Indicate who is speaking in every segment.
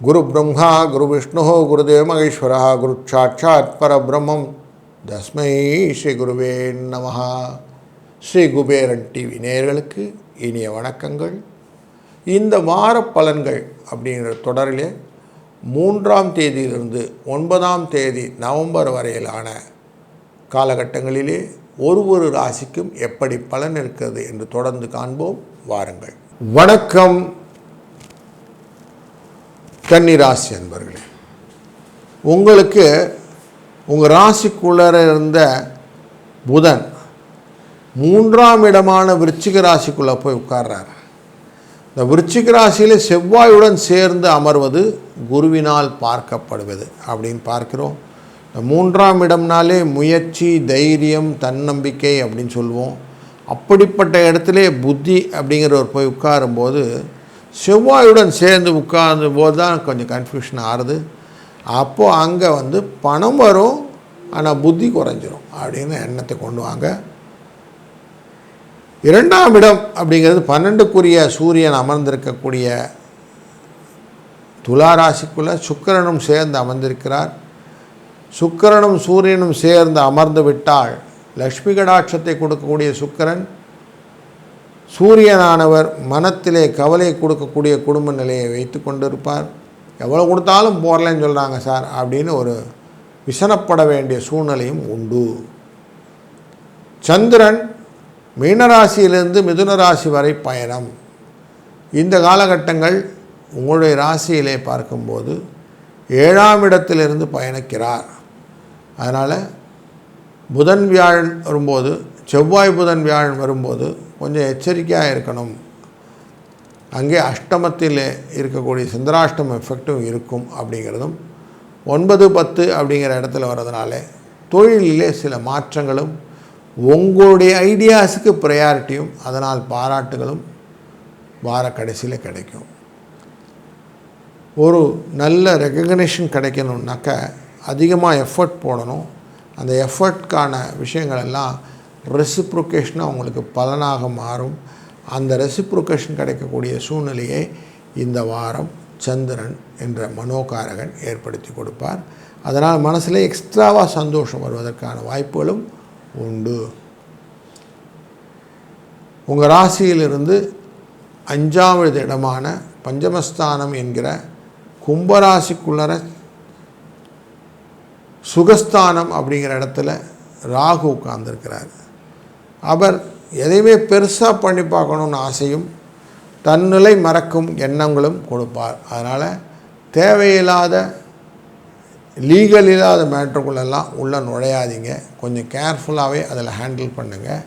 Speaker 1: குரு பிரம்மா குரு விஷ்ணு குருதேவ மகேஸ்வரா குரு சாட்சாத் பரபிரம்மம் தஸ்மை ஸ்ரீ குருவே நமஹ. ஸ்ரீ குபேரன் டிவி நேயர்களுக்கு இனிய வணக்கங்கள். இந்த வார பலன்கள் அப்படிங்கிற தொடரிலே 3ஆம் தேதியிலிருந்து 9ஆம் தேதி நவம்பர் வரையிலான காலகட்டங்களிலே ஒரு ராசிக்கும் எப்படி பலன் இருக்கிறது என்று தொடர்ந்து காண்போம். வாருங்கள். வணக்கம் கன்னிராசி அன்பர்களே, உங்களுக்கு உங்கள் ராசிக்குள்ளே இருந்த புதன் 3ஆம் இடமான விருச்சிக ராசிக்குள்ளே போய் உட்கார்றார். இந்த விருச்சிக ராசியில் செவ்வாயுடன் சேர்ந்து அமர்வது குருவினால் பார்க்கப்படுவது அப்படின்னு பார்க்கிறோம். இந்த 3ஆம் இடம்னாலே முயற்சி, தைரியம், தன்னம்பிக்கை அப்படின்னு சொல்லுவோம். அப்படிப்பட்ட இடத்துல புத்தி அப்படிங்கிறவர் போய் உட்காரும்போது செவ்வாயுடன் சேர்ந்து உட்கார்ந்த போது தான் கொஞ்சம் கன்ஃபியூஷன் ஆறுது. அப்போது அங்கே பணம் வரும், ஆனால் புத்தி குறைஞ்சிரும் அப்படின்னு எண்ணத்தை கொண்டு வாங்க. 2ஆம் இடம் அப்படிங்கிறது 12க்குரிய சூரியன் அமர்ந்திருக்கக்கூடிய துலா ராசிக்குள்ளே சுக்கிரனும் சேர்ந்து அமர்ந்திருக்கிறார். சுக்கிரனும் சூரியனும் சேர்ந்து அமர்ந்து விட்டால் லக்ஷ்மி கடாட்சத்தை கொடுக்கக்கூடிய சுக்கிரன், சூரியனானவர் மனத்திலே கவலை கொடுக்கக்கூடிய குடும்ப நிலையை வைத்து கொண்டிருப்பார். எவ்வளோ கொடுத்தாலும் போரலன்னு சொல்கிறாங்க சார் அப்படின்னு ஒரு விசனப்பட வேண்டிய சூழ்நிலையும் உண்டு. சந்திரன் மீனராசியிலிருந்து மிதுன ராசி வரை பயணம். இந்த காலகட்டங்கள் உங்களுடைய ராசியிலே பார்க்கும்போது 7ஆம் இடத்திலிருந்து பயணிக்கிறார். அதனால் புதன் வியாழன் வரும்போது, செவ்வாய் புதன் வியாழன் வரும்போது கொஞ்சம் எச்சரிக்கையாக இருக்கணும். அங்கே அஷ்டமத்தில் இருக்கக்கூடிய சந்திராஷ்டம எஃபெக்டும் இருக்கும் அப்படிங்கிறதும் 9, 10 அப்படிங்கிற இடத்துல வர்றதுனால தொழிலிலே சில மாற்றங்களும், உங்களுடைய ஐடியாஸுக்கு ப்ரையாரிட்டியும், அதனால் பாராட்டுகளும் வார கடைசியில் கிடைக்கும். ஒரு நல்ல ரெகக்னிஷன் கிடைக்கணுன்னாக்க அதிகமாக எஃபர்ட் போடணும். அந்த எஃபர்ட்கான விஷயங்கள் எல்லாம் ரெசிப்ரோகேஷனாக உங்களுக்கு பலனாக மாறும். அந்த ரெசிப்ரோகேஷன் கிடைக்கக்கூடிய சூழ்நிலையை இந்த வாரம் சந்திரன் என்ற மனோகாரகன் ஏற்படுத்தி கொடுப்பார். அதனால் மனசில் எக்ஸ்ட்ராவாக சந்தோஷம் வருவதற்கான வாய்ப்புகளும் உண்டு. உங்கள் ராசியிலிருந்து 5ஆவது இடமான பஞ்சமஸ்தானம் என்கிற கும்பராசிக்குள்ளர சுகஸ்தானம் அப்படிங்கிற இடத்துல ராகு உட்கார்ந்துருக்கிறார். அவர் எதையுமே பெருசாக பண்ணி பார்க்கணுன்னு ஆசையும் தன்னிலை மறக்கும் எண்ணங்களும் கொடுப்பார். அதனால் தேவையில்லாத லீகல் இல்லாத மேட்டருக்குள்ளெல்லாம் உள்ளே நுழையாதீங்க. கொஞ்சம் கேர்ஃபுல்லாகவே அதில் ஹேண்டில் பண்ணுங்கள்.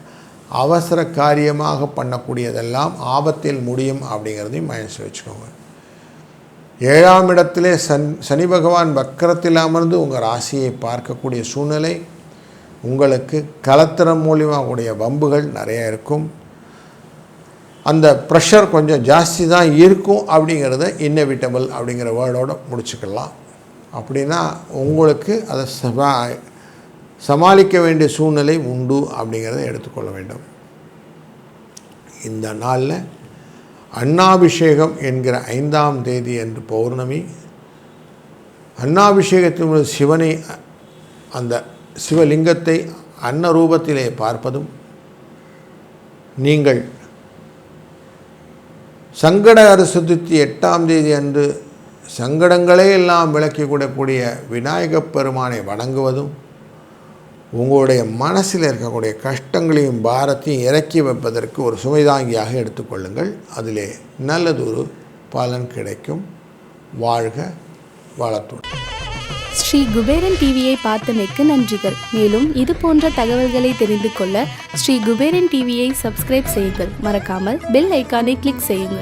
Speaker 1: அவசர காரியமாக பண்ணக்கூடியதெல்லாம் ஆபத்தில் முடியும் அப்படிங்கிறதையும் மனசில் வச்சுக்கோங்க. 7ஆம் இடத்திலே சனி பகவான் வக்கரத்தில் அமர்ந்து உங்கள் ராசியை பார்க்கக்கூடிய சூழ்நிலை உங்களுக்கு கலத்திரம் மூலியமாக கூடிய வம்புகள் நிறைய இருக்கும். அந்த ப்ரெஷர் கொஞ்சம் ஜாஸ்தி தான் இருக்கும் அப்படிங்கிறத இன்னெவிட்டபிள் அப்படிங்கிற வேர்டோடு முடிச்சுக்கலாம். அப்படின்னா உங்களுக்கு அதை சமாளிக்க வேண்டிய சூழ்நிலை உண்டு அப்படிங்கிறத எடுத்துக்கொள்ள வேண்டும். இந்த நாளில் அன்னாபிஷேகம் என்கிற 5ஆம் தேதி என்று பௌர்ணமி. அன்னாபிஷேகத்தின் சிவனை, அந்த சிவலிங்கத்தை அன்ன ரூபத்திலே பார்ப்பதும், நீங்கள் சங்கடஹர சதுர்த்தி 8ஆம் தேதி அன்று சங்கடங்களே எல்லாம் விளக்கி கூடக்கூடிய விநாயகப் பெருமானை வணங்குவதும், உங்களுடைய மனசில் இருக்கக்கூடிய கஷ்டங்களையும் பாரத்தையும் இறக்கி வைப்பதற்கு ஒரு சுமைதாங்கியாக எடுத்துக்கொள்ளுங்கள். அதிலே நல்லதொரு பலன் கிடைக்கும். வாழ்க வளத்துடன்.
Speaker 2: ஸ்ரீ குபேரன் டிவியை பார்த்தமைக்கு நன்றிகள். மேலும் இது போன்ற தகவல்களை தெரிந்து கொள்ள ஸ்ரீ குபேரன் டிவியை சப்ஸ்கிரைப் செய்யுங்கள். மறக்காமல் பெல் ஐக்கானை கிளிக் செய்யுங்கள்.